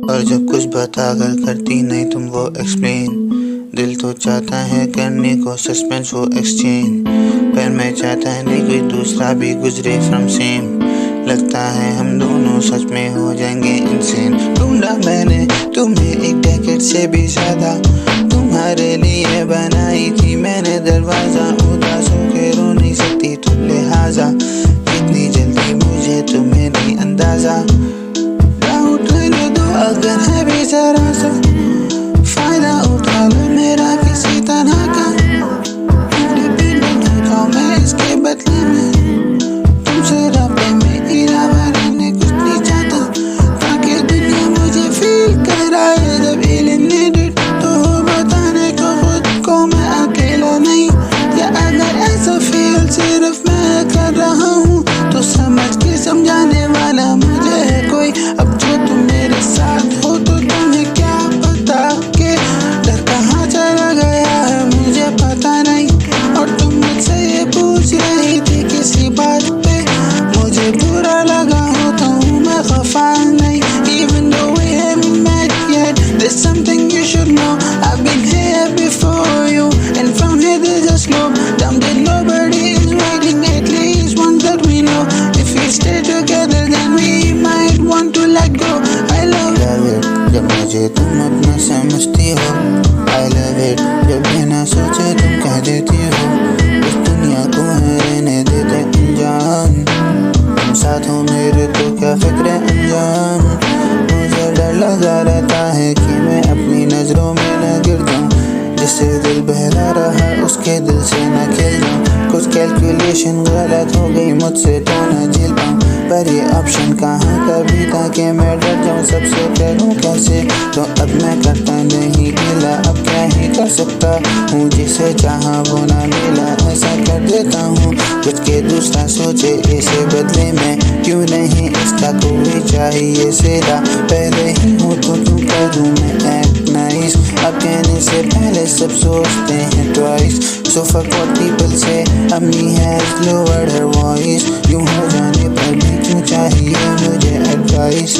और जब कुछ बता कर करती नहीं तुम वो एक्सप्लेन, दिल तो चाहता है करने को सस्पेंस वो एक्सचेंज, पर मैं चाहता नहीं कोई दूसरा भी गुजरे फ्रॉम सेम। लगता है हम दोनों सच में हो जाएंगे इंसेन। ढूंढा मैंने तुम्हें एक डेकेड से भी ज्यादा, तुम्हारे लिए बनाई थी मैंने दरवाजा। उदास होके रो नहीं सकती तुम लिहाजा, इतनी जल्दी मुझे तुम्हें नहीं अंदाजा। डाउट रहने दो अगर है भी जरा सा, फायदा उठा लो मेरा किसी तरह का। इंडिपेंडेंट हो मैं इसके बदले में, तुमसे रबे में इरादा रहने कुछ नहीं चाहता, ताकि दुनिया मुझे फील कराए जब एलिनेटेड। तो बताने को खुद को मैं अकेला नहीं, या अगर ऐसा फील सिर्फ मैं कर रहा हूँ तो समझ के समझाने वाला मुझे है कोई। अब जो तुम मेरे साथ हो तो तुम्हें क्या पता के डर कहाँ चला गया है मुझे पता नहीं। और तुम मुझसे ये पूछ रही थी किसी बात पे, मुझे बुरा लगा हो तो हूँ मैं खफा नहीं। Even though we haven't met yet, there's something you should know. I've been here before you, and from here there's a slope down that nobody is waiting, at least one that we know. If we stay together then we might want to let go. I love it जब मुझे तुम अपना समझती हो, I love it जब बिना सोचे तुम कह देती हो। इस दुनिया को है रहने देते अनजान, तुम साथ हो मेरे तो क्या फिक्र अनजान। मुझे डर लगा रहता है कि मैं अपनी नजरों में न गिर जाऊं, जिससे दिल बहला रहा उसके दिल से न खेल जाऊं। कुछ कैलकुलेशन गलत हो गई मुझसे तो न झेल पाऊं, पर ये ऑप्शन कहाँ कभी था कि मैं डर जाऊं सबसे करूं कैसे। तो अब मैं करता नहीं गिला, अब क्या ही कर सकता हूँ, जिसे चाहा वो ना मिला ऐसा कर देता हूँ। कुछ के दूसरा सोचे इसे बदले में क्यों नहीं इसका कोई चाहिए सेरा। पहले ही हूँ तो क्यों करूँ मैं एक्ट नाइस, अब कहने से पहले सब सोचते हैं twice. So fuck what people say, अम्मी has lowered her voice। यूँ हो जाने पर भी क्यों चाहिए मुझे एडवाइस,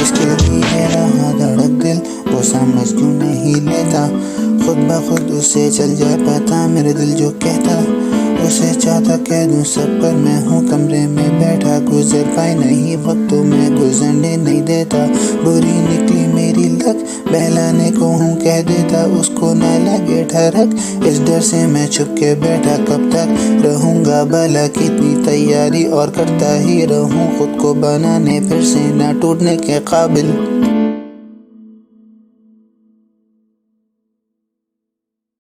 इसके लिए रहा धड़क दिल वो समझ क्यों नहीं लेता। खुद ब खुद उसे चल जाए पता मेरे दिल जो कहता, उसे चाहता कह दूँ सब पर मैं हूँ कमरे में बैठा। गुजर पाए नहीं वक्त तो मैं गुजरने नहीं देता, बुरी निकली मेरी लक बहलाने को हूँ कह देता। उसको न लगे ठरक इस डर से मैं छुप के बैठा, कब तक रहूँगा भला कितनी तैयारी और करता ही रहूँ खुद को बनाने फिर से ना टूटने के काबिल।